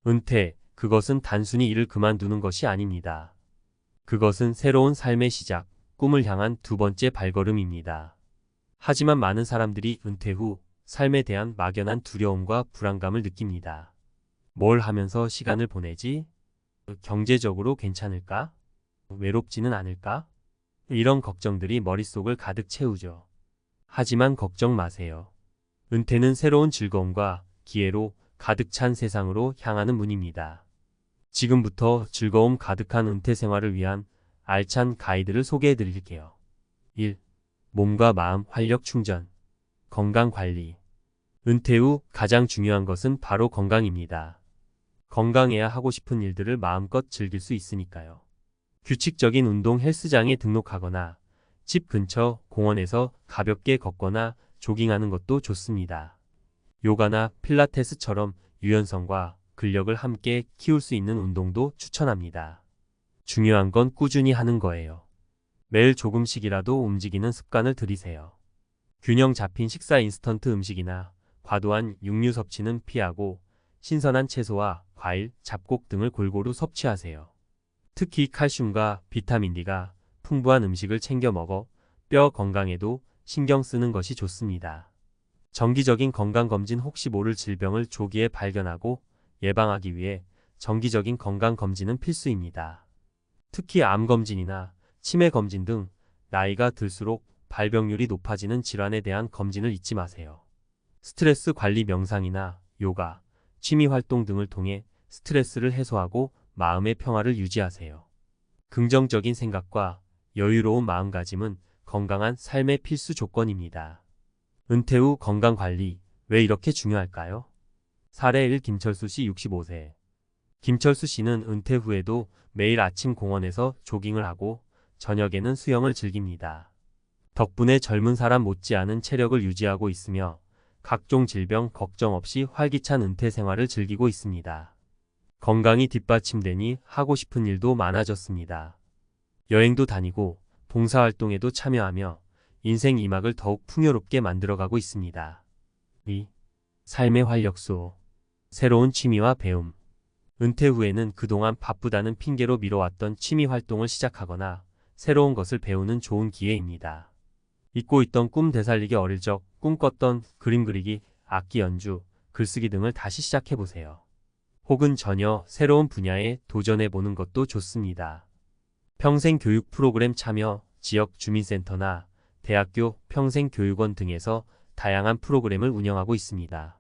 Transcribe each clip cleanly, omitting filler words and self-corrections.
은퇴, 그것은 단순히 일을 그만두는 것이 아닙니다. 그것은 새로운 삶의 시작, 꿈을 향한 두 번째 발걸음입니다. 하지만 많은 사람들이 은퇴 후 삶에 대한 막연한 두려움과 불안감을 느낍니다. 뭘 하면서 시간을 보내지? 경제적으로 괜찮을까? 외롭지는 않을까? 이런 걱정들이 머릿속을 가득 채우죠. 하지만 걱정 마세요. 은퇴는 새로운 즐거움과 기회로 가득 찬 세상으로 향하는 문입니다. 지금부터 즐거움 가득한 은퇴 생활을 위한 알찬 가이드를 소개해 드릴게요. 1. 몸과 마음 활력 충전. 건강 관리. 은퇴 후 가장 중요한 것은 바로 건강입니다. 건강해야 하고 싶은 일들을 마음껏 즐길 수 있으니까요. 규칙적인 운동 헬스장에 등록하거나 집 근처 공원에서 가볍게 걷거나 조깅하는 것도 좋습니다. 요가나 필라테스처럼 유연성과 근력을 함께 키울 수 있는 운동도 추천합니다. 중요한 건 꾸준히 하는 거예요. 매일 조금씩이라도 움직이는 습관을 들이세요. 균형 잡힌 식사 인스턴트 음식이나 과도한 육류 섭취는 피하고 신선한 채소와 과일, 잡곡 등을 골고루 섭취하세요. 특히 칼슘과 비타민 D가 풍부한 음식을 챙겨 먹어 뼈 건강에도 신경 쓰는 것이 좋습니다. 정기적인 건강검진 혹시 모를 질병을 조기에 발견하고 예방하기 위해 정기적인 건강검진은 필수입니다. 특히 암검진이나 치매검진 등 나이가 들수록 발병률이 높아지는 질환에 대한 검진을 잊지 마세요. 스트레스 관리 명상이나 요가, 취미활동 등을 통해 스트레스를 해소하고 마음의 평화를 유지하세요. 긍정적인 생각과 여유로운 마음가짐은 건강한 삶의 필수 조건입니다. 은퇴 후 건강관리, 왜 이렇게 중요할까요? 사례 1. 김철수 씨 65세. 김철수 씨는 은퇴 후에도 매일 아침 공원에서 조깅을 하고 저녁에는 수영을 즐깁니다. 덕분에 젊은 사람 못지않은 체력을 유지하고 있으며 각종 질병 걱정 없이 활기찬 은퇴 생활을 즐기고 있습니다. 건강이 뒷받침되니 하고 싶은 일도 많아졌습니다. 여행도 다니고 봉사활동에도 참여하며 인생 2막을 더욱 풍요롭게 만들어가고 있습니다. 2. 삶의 활력소. 새로운 취미와 배움. 은퇴 후에는 그동안 바쁘다는 핑계로 미뤄왔던 취미 활동을 시작하거나 새로운 것을 배우는 좋은 기회입니다. 잊고 있던 꿈 되살리기, 어릴 적 꿈꿨던 그림 그리기, 악기 연주, 글쓰기 등을 다시 시작해보세요. 혹은 전혀 새로운 분야에 도전해보는 것도 좋습니다. 평생교육 프로그램 참여, 지역 주민센터나 대학교 평생교육원 등에서 다양한 프로그램을 운영하고 있습니다.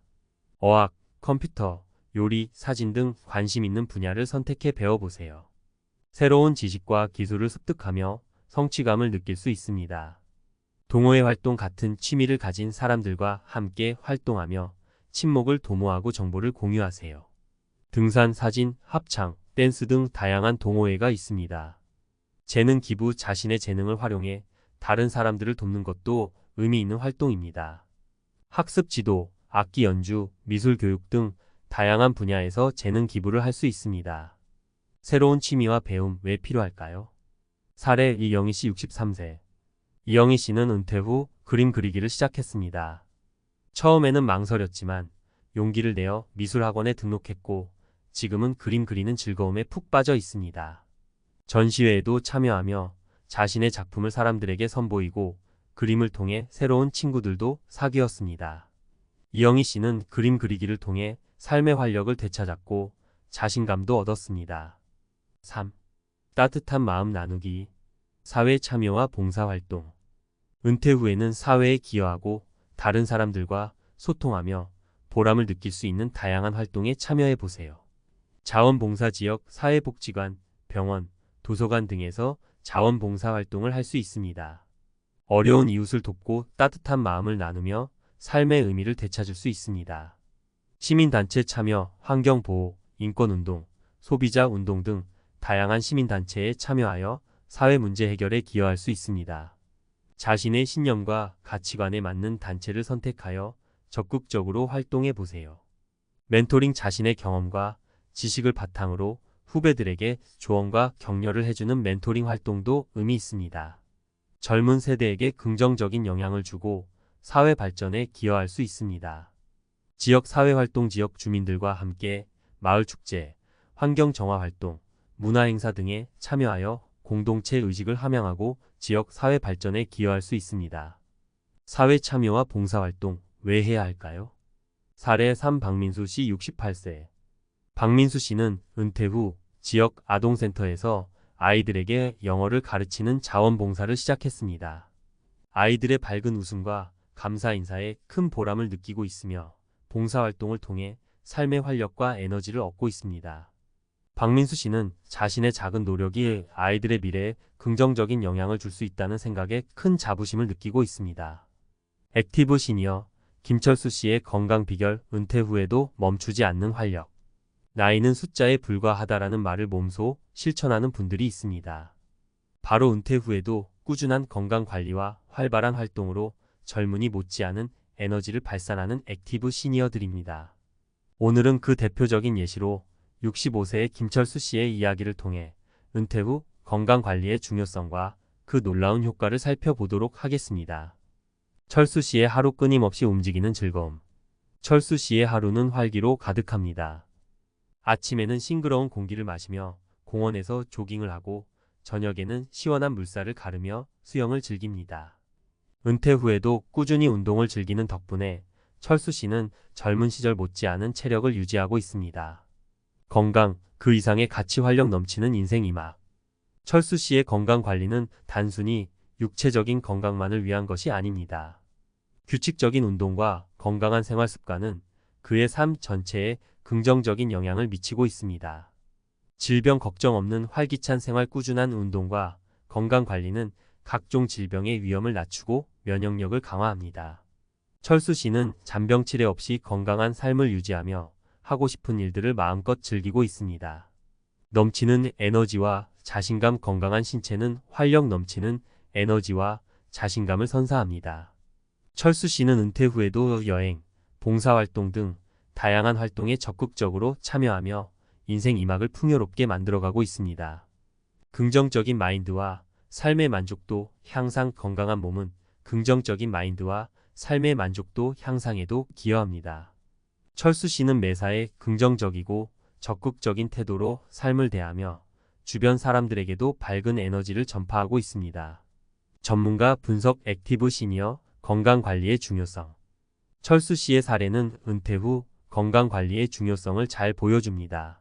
어학, 컴퓨터, 요리, 사진 등 관심 있는 분야를 선택해 배워보세요. 새로운 지식과 기술을 습득하며 성취감을 느낄 수 있습니다. 동호회 활동 같은 취미를 가진 사람들과 함께 활동하며 친목을 도모하고 정보를 공유하세요. 등산, 사진, 합창, 댄스 등 다양한 동호회가 있습니다. 재능 기부, 자신의 재능을 활용해 다른 사람들을 돕는 것도 의미 있는 활동입니다. 학습 지도, 악기 연주, 미술 교육 등 다양한 분야에서 재능 기부를 할 수 있습니다. 새로운 취미와 배움, 왜 필요할까요? 사례 이영희 씨 63세. 이영희 씨는 은퇴 후 그림 그리기를 시작했습니다. 처음에는 망설였지만 용기를 내어 미술학원에 등록했고 지금은 그림 그리는 즐거움에 푹 빠져 있습니다. 전시회에도 참여하며 자신의 작품을 사람들에게 선보이고 그림을 통해 새로운 친구들도 사귀었습니다. 이영희 씨는 그림 그리기를 통해 삶의 활력을 되찾았고 자신감도 얻었습니다. 3. 따뜻한 마음 나누기. 사회 참여와 봉사활동. 은퇴 후에는 사회에 기여하고 다른 사람들과 소통하며 보람을 느낄 수 있는 다양한 활동에 참여해 보세요. 자원봉사 지역, 사회복지관, 병원, 도서관 등에서 자원봉사활동을 할 수 있습니다. 어려운 이웃을 돕고 따뜻한 마음을 나누며 삶의 의미를 되찾을 수 있습니다. 시민단체 참여, 환경보호, 인권운동, 소비자운동 등 다양한 시민단체에 참여하여 사회 문제 해결에 기여할 수 있습니다. 자신의 신념과 가치관에 맞는 단체를 선택하여 적극적으로 활동해 보세요. 멘토링, 자신의 경험과 지식을 바탕으로 후배들에게 조언과 격려를 해주는 멘토링 활동도 의미 있습니다. 젊은 세대에게 긍정적인 영향을 주고 사회 발전에 기여할 수 있습니다. 지역 사회활동, 지역 주민들과 함께 마을 축제, 환경 정화 활동, 문화 행사 등에 참여하여 공동체 의식을 함양하고 지역 사회 발전에 기여할 수 있습니다. 사회 참여와 봉사활동 왜 해야 할까요? 사례 3. 박민수 씨 68세. 박민수 씨는 은퇴 후 지역 아동센터에서 아이들에게 영어를 가르치는 자원봉사를 시작했습니다. 아이들의 밝은 웃음과 감사 인사에 큰 보람을 느끼고 있으며 봉사활동을 통해 삶의 활력과 에너지를 얻고 있습니다. 박민수 씨는 자신의 작은 노력이 아이들의 미래에 긍정적인 영향을 줄 수 있다는 생각에 큰 자부심을 느끼고 있습니다. 액티브 시니어 김철수 씨의 건강 비결 은퇴 후에도 멈추지 않는 활력. 나이는 숫자에 불과하다라는 말을 몸소 실천하는 분들이 있습니다. 바로 은퇴 후에도 꾸준한 건강 관리와 활발한 활동으로 젊은이 못지않은 에너지를 발산하는 액티브 시니어들입니다. 오늘은 그 대표적인 예시로 65세의 김철수 씨의 이야기를 통해 은퇴 후 건강 관리의 중요성과 그 놀라운 효과를 살펴보도록 하겠습니다. 철수 씨의 하루 끊임없이 움직이는 즐거움. 철수 씨의 하루는 활기로 가득합니다. 아침에는 싱그러운 공기를 마시며 공원에서 조깅을 하고 저녁에는 시원한 물살을 가르며 수영을 즐깁니다. 은퇴 후에도 꾸준히 운동을 즐기는 덕분에 철수 씨는 젊은 시절 못지않은 체력을 유지하고 있습니다. 건강, 그 이상의 가치 활력 넘치는 인생 이막. 철수 씨의 건강 관리는 단순히 육체적인 건강만을 위한 것이 아닙니다. 규칙적인 운동과 건강한 생활 습관은 그의 삶 전체에 긍정적인 영향을 미치고 있습니다. 질병 걱정 없는 활기찬 생활, 꾸준한 운동과 건강 관리는 각종 질병의 위험을 낮추고 면역력을 강화합니다. 철수 씨는 잔병 치레 없이 건강한 삶을 유지하며 하고 싶은 일들을 마음껏 즐기고 있습니다. 넘치는 에너지와 자신감. 건강한 신체는 활력 넘치는 에너지와 자신감을 선사합니다. 철수 씨는 은퇴 후에도 여행, 봉사활동 등 다양한 활동에 적극적으로 참여하며 인생 이막을 풍요롭게 만들어가고 있습니다. 긍정적인 마인드와 삶의 만족도 향상. 건강한 몸은 긍정적인 마인드와 삶의 만족도 향상에도 기여합니다. 철수 씨는 매사에 긍정적이고 적극적인 태도로 삶을 대하며 주변 사람들에게도 밝은 에너지를 전파하고 있습니다. 전문가 분석. 액티브 시니어 건강관리의 중요성. 철수 씨의 사례는 은퇴 후 건강관리의 중요성을 잘 보여줍니다.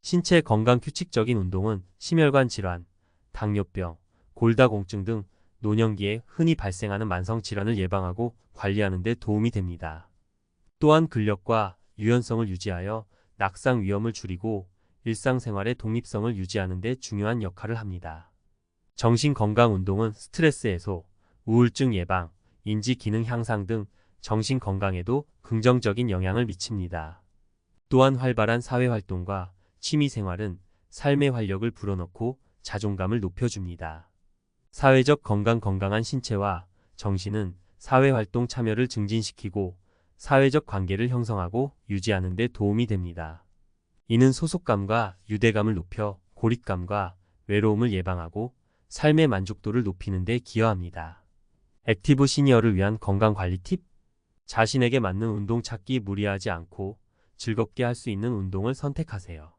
신체 건강. 규칙적인 운동은 심혈관 질환, 당뇨병, 골다공증 등 노년기에 흔히 발생하는 만성질환을 예방하고 관리하는 데 도움이 됩니다. 또한 근력과 유연성을 유지하여 낙상 위험을 줄이고 일상생활의 독립성을 유지하는 데 중요한 역할을 합니다. 정신건강 운동은 스트레스 해소, 우울증 예방, 인지 기능 향상 등 정신 건강에도 긍정적인 영향을 미칩니다. 또한 활발한 사회활동과 취미생활은 삶의 활력을 불어넣고 자존감을 높여줍니다. 사회적 건강. 건강한 신체와 정신은 사회활동 참여를 증진시키고 사회적 관계를 형성하고 유지하는 데 도움이 됩니다. 이는 소속감과 유대감을 높여 고립감과 외로움을 예방하고 삶의 만족도를 높이는 데 기여합니다. 액티브 시니어를 위한 건강관리 팁. 자신에게 맞는 운동 찾기. 무리하지 않고 즐겁게 할 수 있는 운동을 선택하세요.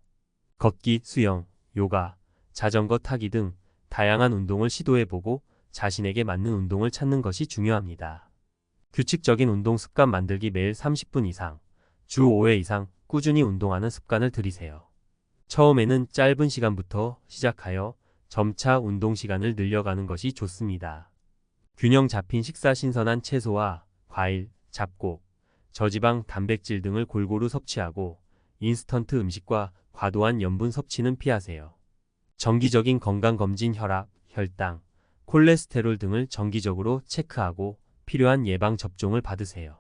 걷기, 수영, 요가, 자전거 타기 등 다양한 운동을 시도해보고 자신에게 맞는 운동을 찾는 것이 중요합니다. 규칙적인 운동 습관 만들기. 매일 30분 이상, 주 5회 이상 꾸준히 운동하는 습관을 들이세요. 처음에는 짧은 시간부터 시작하여 점차 운동 시간을 늘려가는 것이 좋습니다. 균형 잡힌 식사. 신선한 채소와 과일, 잡곡, 저지방, 단백질 등을 골고루 섭취하고 인스턴트 음식과 과도한 염분 섭취는 피하세요. 정기적인 건강검진. 혈압, 혈당, 콜레스테롤 등을 정기적으로 체크하고 필요한 예방접종을 받으세요.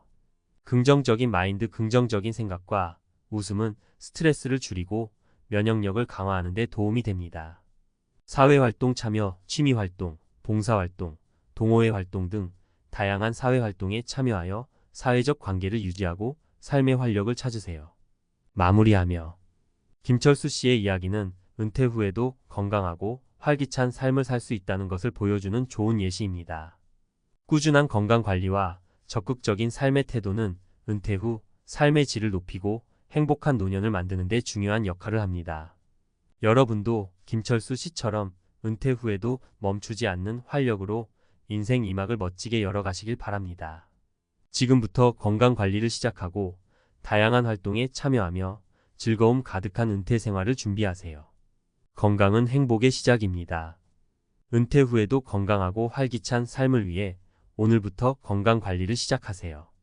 긍정적인 마인드. 긍정적인 생각과 웃음은 스트레스를 줄이고 면역력을 강화하는 데 도움이 됩니다. 사회활동 참여. 취미활동, 봉사활동, 동호회 활동 등 다양한 사회활동에 참여하여 사회적 관계를 유지하고 삶의 활력을 찾으세요. 마무리하며 김철수 씨의 이야기는 은퇴 후에도 건강하고 활기찬 삶을 살 수 있다는 것을 보여주는 좋은 예시입니다. 꾸준한 건강관리와 적극적인 삶의 태도는 은퇴 후 삶의 질을 높이고 행복한 노년을 만드는 데 중요한 역할을 합니다. 여러분도 김철수 씨처럼 은퇴 후에도 멈추지 않는 활력으로 인생 2막을 멋지게 열어가시길 바랍니다. 지금부터 건강 관리를 시작하고 다양한 활동에 참여하며 즐거움 가득한 은퇴 생활을 준비하세요. 건강은 행복의 시작입니다. 은퇴 후에도 건강하고 활기찬 삶을 위해 오늘부터 건강 관리를 시작하세요.